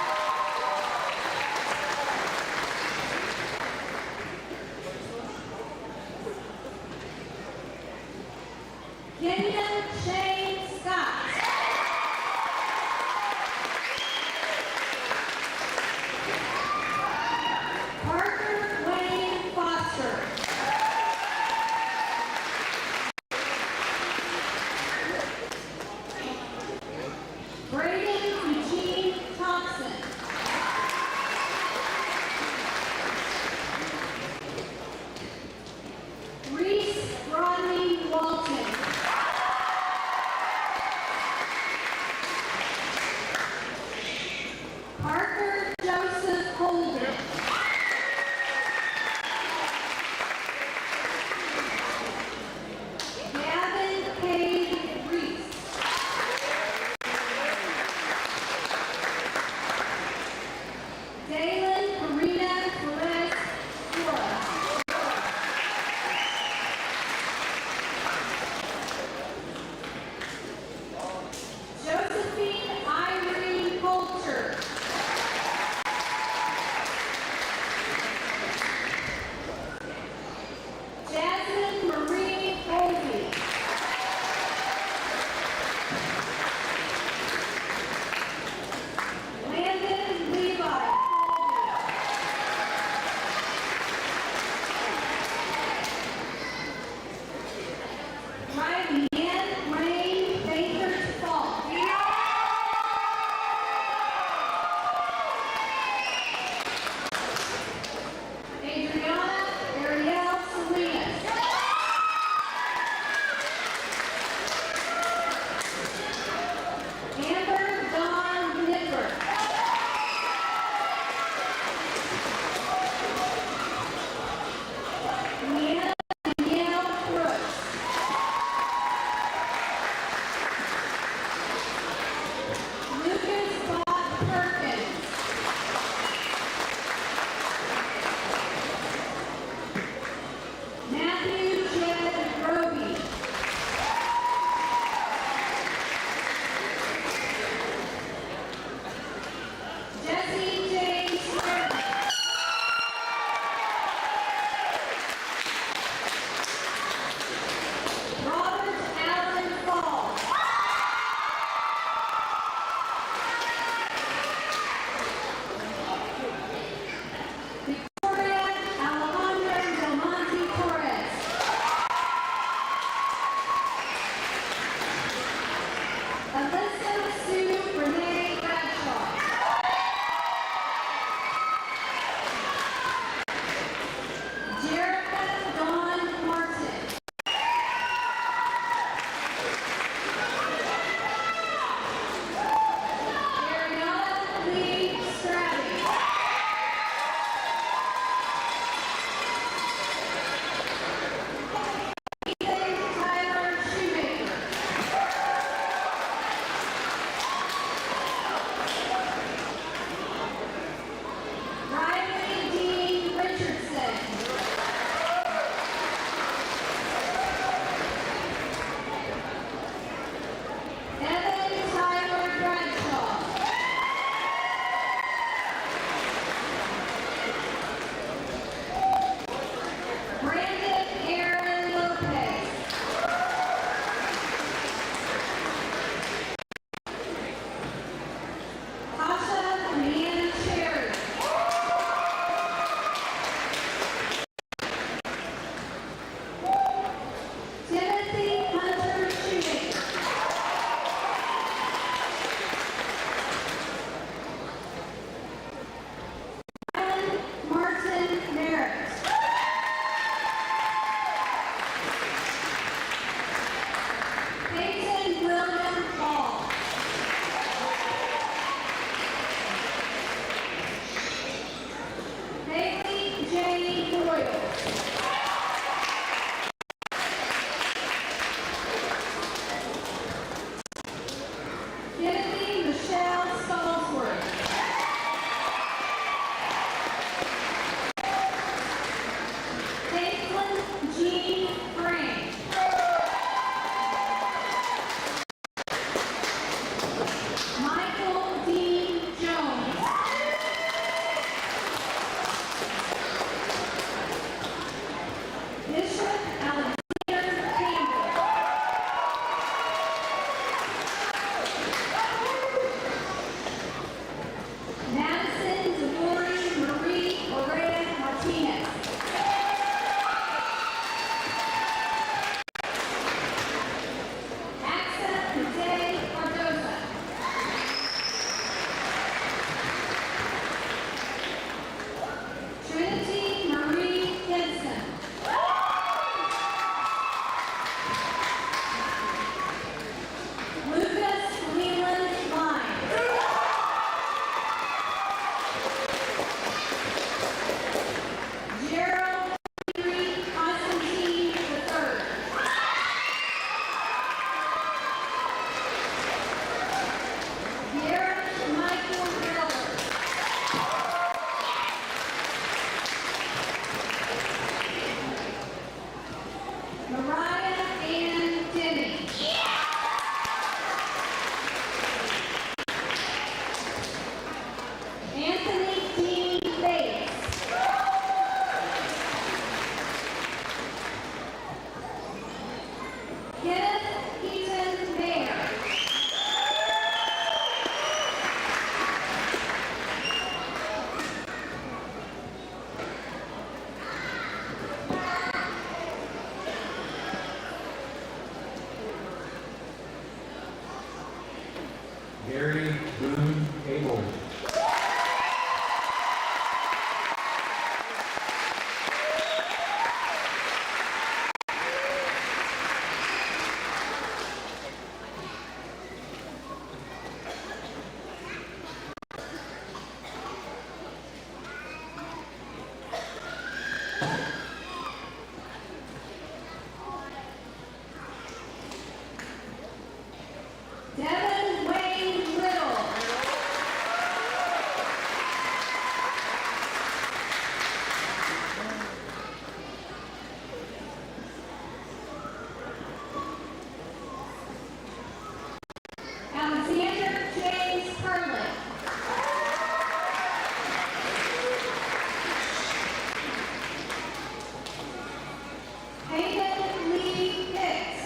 Kendon Shane Scott. Parker Wayne Foster. Braden Eugene Thompson. Reese Rodney Walton. Parker Joseph Holder. Gavin Cade Reese. Anthony D. Bates. Kenneth Eaton Mayer. Gary Boone Cable. Devin Wayne Little. Alexander James Hurley. Hayden Lee Hicks.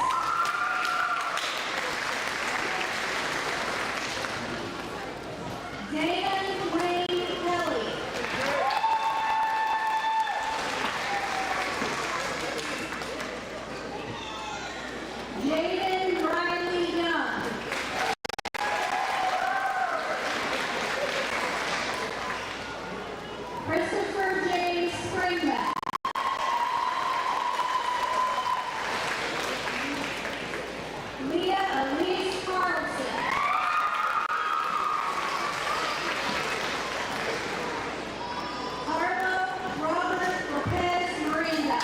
Damon Wayne Kelly. Jaden Riley Young. Christopher James Springback. Leah Elise Carlson. Carlo Robert Lopez Miranda.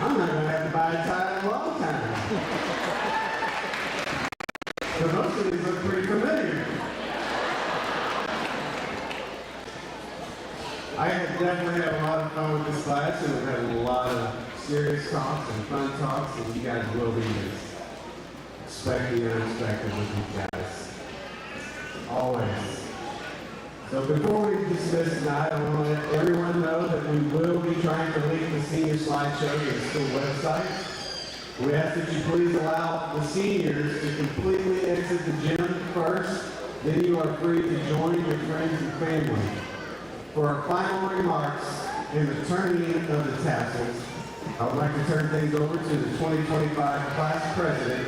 I'm not gonna have to buy a tie in a long time. But most of these look pretty familiar. I have definitely had a lot of fun with this class, and we've had a lot of serious talks and fun talks, and you guys will be missed. Expect the unexpected with you guys. Always. So before we dismiss tonight, I want to let everyone know that we will be trying to link the senior slideshow to the school website. We ask that you please allow the seniors to completely exit the gym first, then you are free to join your friends and family. For our final remarks and the turning of the tassels, I would like to turn things over to the 2025 class president,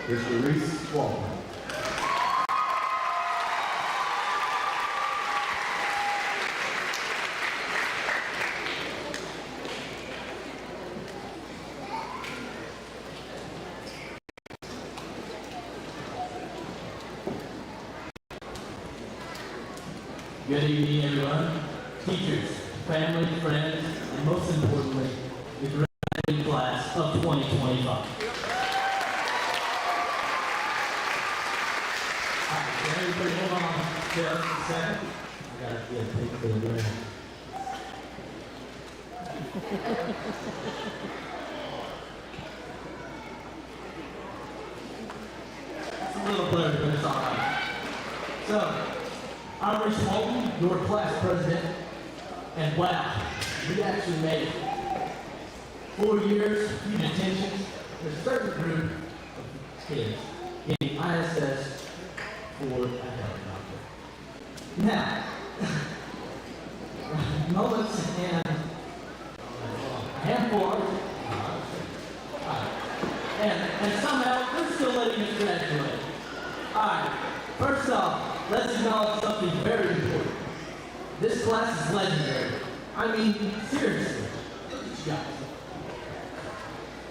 Mr. Reese Walton. Good evening, everyone. Teachers, family, friends, and most importantly, the graduating class of 2025. All right, so everybody hold on just a second. I gotta get a picture of the ground. It's a little blurry, but it's all right. So, I'm Rich Walton, your class president, and wow, we actually made it. 4 years, huge attention, there's a certain group of kids getting ISS for a helicopter. Now, moments and a handful of and somehow they're still letting us graduate. Alright, first off, let's acknowledge something very important. This class is legendary. I mean, seriously. Look at you guys.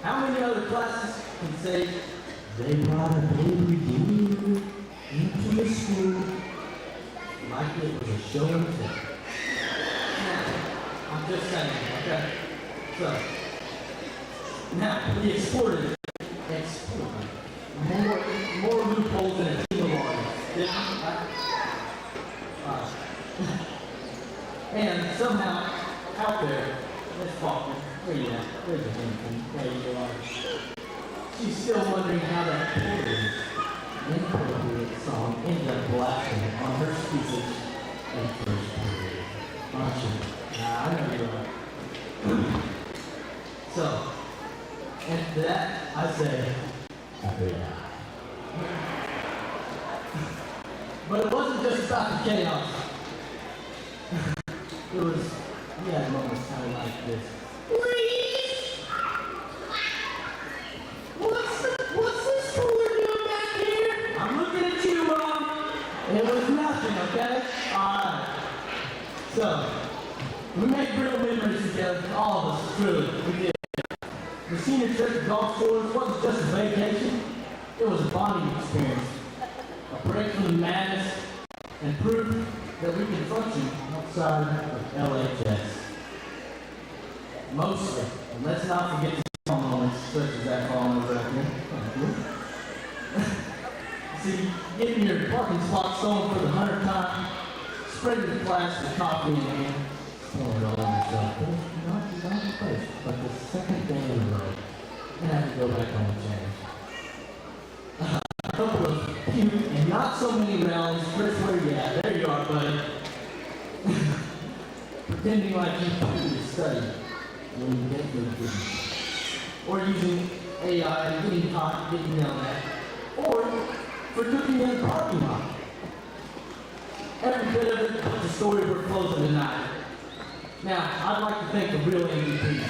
How many other classes can say they brought a baby demon into the school like it was a show and tell? I'm just saying, okay? So, now, we exported more loopholes than a team of lawyers. Didn't we? And somehow, out there, Miss Faulkner, where you at? Where's the hand? There you are. She's still wondering how that inappropriate song ended up blasting on her speeches in first period. Aren't you? Nah, I know you are. So, and to that, I say, happy now. But it wasn't just about the chaos. It was, we had moments kind of like this. Please! What's this cooler doing back here? I'm looking at you, Mom. It was nothing, okay? Alright. So, we made real memories together, all of us, truly, we did. The senior trip to Gulf Shores wasn't just a vacation, it was a bonding experience. A break from the madness and proof that we can function outside of LHS. Mostly, and let's not forget the small moments such as that falling over right here. See, getting your parking spot stolen for the 100th time, spreading the class with coffee in hand, pouring it all on yourself, but it's not the place, but the second day in a row, and have to go back home and change. A couple of cute and not so many rallies. Chris, where you at? There you are, buddy. Pretending like you do study when you get to the or using AI, getting caught, getting yelled at, or for cooking in the parking lot. Every bit of it was the story we're closing tonight. Now, I'd like to thank the real MVPs.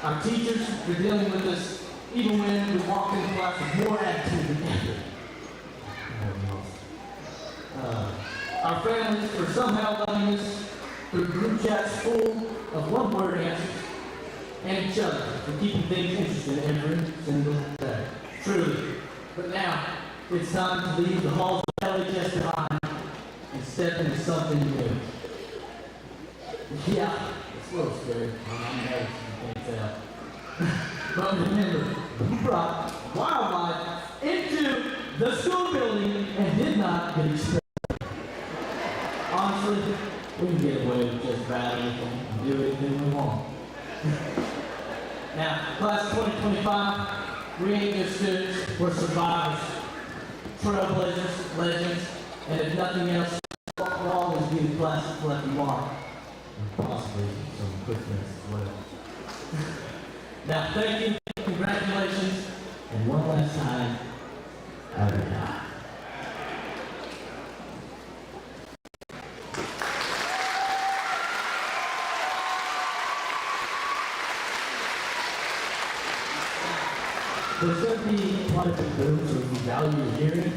Our teachers for dealing with us even when we walked into class with more attitude than ever. Our families for somehow loving us through group chats full of one-word answers, and each other for keeping things interesting every single day. Truly. But now, it's time to leave the halls of LHS behind and step into something new. Yeah, it's a little scary. I'm nervous, you can't tell. But remember, we brought wildlife into the school building and did not get expressed. Honestly, we can get away with just about anything and do anything we want. Now, class of 2025, we ain't just students, we're survivors, trailblazers, legends, and if nothing else, we'll always be the class that left a mark. And possibly some quickness as well. Now, thank you, congratulations, and one last time, happy time. There's going to be quite a few rooms, so if you value your hearing,